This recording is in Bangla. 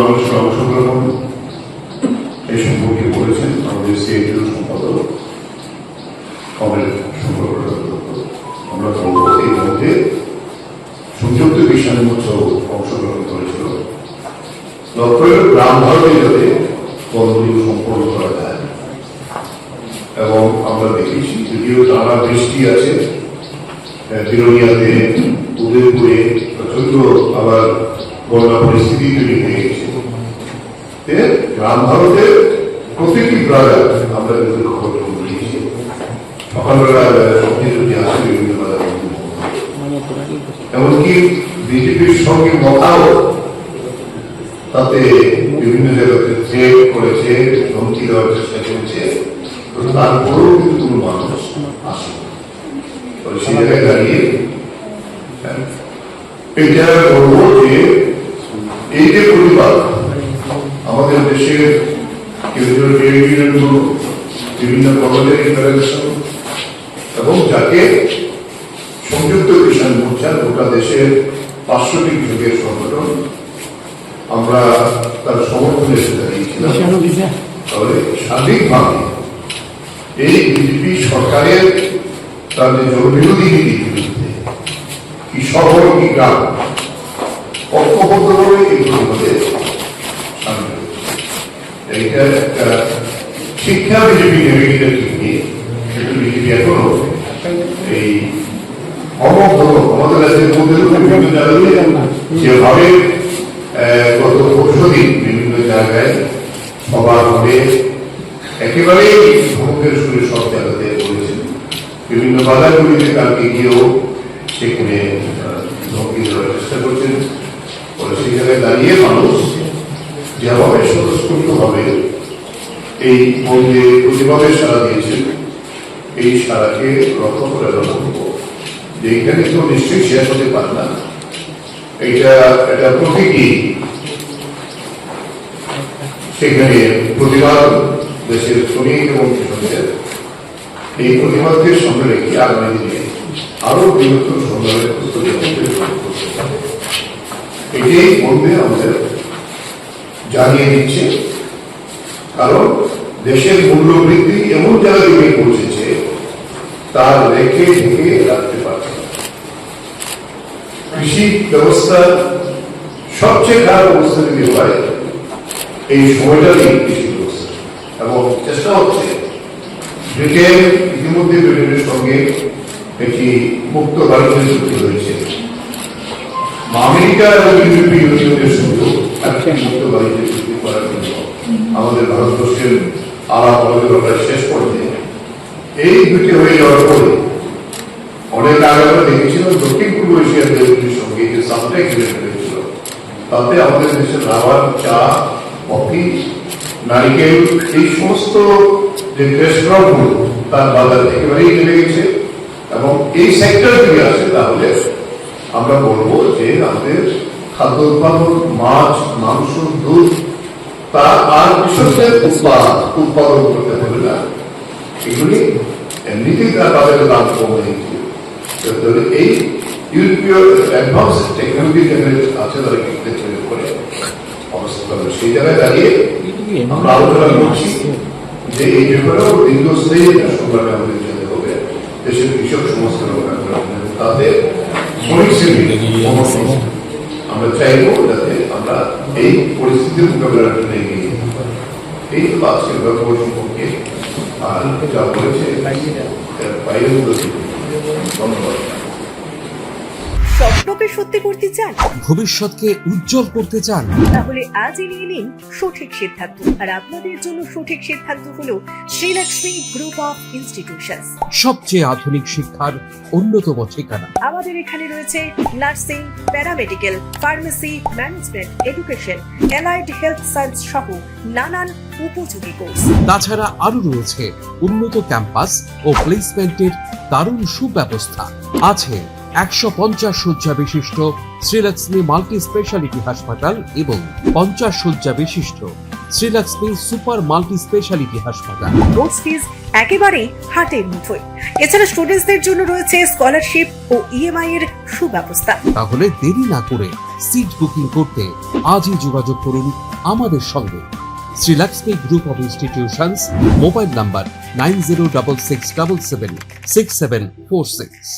মানুষের অংশগ্রহণ এই সম্পর্কে বলেছেন আমাদের সিআইটির সম্পাদক কমরেড সম্পর্ক। আমরা বলব এই মধ্যে সংযুক্ত বিশাল মঞ্চ অংশগ্রহণ করেছিল। লক্ষ্য গ্রাম ভারতে যাতে কর্মগুলো সম্পন্ন করা যায়, এবং আমরা দেখেছি যদিও টানা বৃষ্টি আছে, বিরোনিয়াতে উদয়পুরে প্রচন্ড আবার বন্যা পরিস্থিতি তৈরি হয়ে গেছে। গ্রাম ভারতের প্রতিটি ব্রাদার আমরা কিন্তু খবর দিয়েছি। সকালবেলা সবজি আসে বিভিন্ন বাজার, এমনকি বিজেপির সঙ্গে মতাও তাতে বিভিন্ন জায়গাতে থ্রেট করেছে, ধমকি দেওয়ার চেষ্টা করেছে, তারপরেও কিন্তু কোনো মানুষ আসে। সেই জায়গায় দাঁড়িয়ে এটা বলবো যে এই যে পরিবার আমাদের দেশের বিভিন্ন কলেজের ইন্টারাকশন এবং যাকে সংযুক্ত কিষাণ মোর্চা গোটা দেশের 500টি যুগের সংগঠন আমরা তার সমর্থনে এসে দাঁড়িয়েছিলাম। তাহলে স্বাভাবিকভাবে এই বিজেপি সরকারের তার যে জনবিরোধী নীতির বিরুদ্ধে কি শহর কি গ্রাম ঐক্যবদ্ধভাবে এগুলো আমাদের সামনে এইটা একটা শিক্ষা বিজেপি নেমে গেলে ঠিক নিয়ে কিন্তু বিজেপি এখনো এই আমাদের রাজ্যের মধ্যে বিভিন্ন জায়গায় যেভাবে গত পরশুদিন বিভিন্ন জায়গায় সভা হবে একেবারেই ধমকের সুরে সব জায়গাতে বলেছেন। বিভিন্ন বাজারগুলিতে কালকে গিয়েও সেখানে ধমকি দেওয়ার চেষ্টা করছেন। ফলে সেই জায়গায় দাঁড়িয়ে মানুষ যেভাবে স্বতঃস্ফূর্তভাবে এই মধ্যে প্রতিভাবে সাড়া দিয়েছেন, এই সাড়াকে রক্ষা করে রাখবো যে এখানে তো নিশ্চয়ই শেষ হতে পারে না। এটা প্রতীকী সেখানে প্রতিবাদ দেশের শ্রমিক এবং কৃষকদের এই প্রতিবাদকে সামনে রেখে আগামী দিনে আরো বৃহত্তর সংগ্রামের প্রস্তুতি এটাই মধ্যে আমাদের জানিয়ে দিচ্ছে। কারণ দেশের মূল্য বৃদ্ধি এমন জায়গায় গিয়ে পৌঁছেছে তার রেখে ঢেকে রাখতে পারছে না। কৃষি ব্যবস্থার সবচেয়ে খারাপ অবস্থা যদি হয় এই সময়টাই কৃষি ব্যবস্থা, এবং চেষ্টা হচ্ছে ব্রিটেন ইতিমধ্যে ব্রিটেনের সঙ্গে একটি মুক্ত বাণিজ্য চুক্তি হয়েছে, আমেরিকা এবং ইউরোপীয় ইউনিয়নের সঙ্গে একটি মুক্ত বাণিজ্য চুক্তি করার জন্য আমাদের ভারতবর্ষের আলাপ আলোচনা শেষ পর্যায়ে এই দুটি হয়ে যাওয়ার পরে অনেক আগে আমরা দেখেছিলাম দক্ষিণ পূর্ব এশিয়ার দেশগুলির সঙ্গে যে সাপ্লাই এগ্রিমেন্ট হয়েছিল তাতে আমাদের দেশের রাবার, চা, কফি, নারিকেল এই সমস্ত যে রেস্টুরেন্টগুলো তার বাজার একেবারেই নেমে গেছে। এবং এই সেক্টর যদি আসে তাহলে আমরা বলবো যে আমাদের খাদ্য উৎপাদন, মাছ, মাংস, দুধ তা আর কৃষকদের উৎপাদন করতে হবে না, এগুলি এমনিতেই তার বাজারের দাম কমে গেছে। এই ইউরোপীয় অ্যাডভান্স টেকনোলজি যেখানে আছে তারা কিন্তু করে অবস্থা সেই জায়গায় দাঁড়িয়ে আমরা আলোচনা করছি যে এই ব্যাপারেও দীর্ঘস্থায়ী সংগ্রামে আমাদের যেতে হবে। দেশের কৃষক সমস্ত তাদের শ্রমিক শ্রেণী আমরা চাইব যাতে আমরা এই পরিস্থিতির মোকাবিলার জন্য এগিয়ে যেতে পারি। এই তো আজকের ব্যাপার সম্পর্কে আর যা বলেছে বাইরে ধন্যবাদ। স্বপ্নকে সত্যি করতে চান, ভবিষ্যৎকে উজ্জ্বল করতে চান, তাহলে আজই নিয়ে নিন সঠিক সিদ্ধান্ত। আর আপনাদের জন্য সঠিক সিদ্ধান্ত হলো শ্রীলক্ষ্মী গ্রুপ অফ ইনস্টিটিউশনস, সবচেয়ে আধুনিক শিক্ষার অন্যতম ঠিকানা। আমাদের এখানে রয়েছে nursing, paramedical, pharmacy, management, education, allied health science সহ নানান উপযোগী কোর্স। তাছাড়া আরো রয়েছে উন্নত ক্যাম্পাস ও প্লেসমেন্টের দারুণ সুব্যবস্থা। আছে 150 শয্যা বিশিষ্ট শ্রীলক্ষ্মী মাল্টি স্পেশালিটি হাসপাতাল এবং 50 শয্যা বিশিষ্ট শ্রীলক্ষ্মী সুপার মাল্টি স্পেশালিটি হাসপাতাল। কোর্স ফিজ একেবারে হাতের মুঠোয়। এছাড়া স্টুডেন্টসদের জন্য রয়েছে স্কলারশিপ ও ইএমআই এর সুব্যবস্থা। তাহলে দেরি না করে সিট বুকিং করতে আজই যোগাযোগ করুন আমাদের সঙ্গে। Srilakshmi group of institutions, mobile number 9066776746।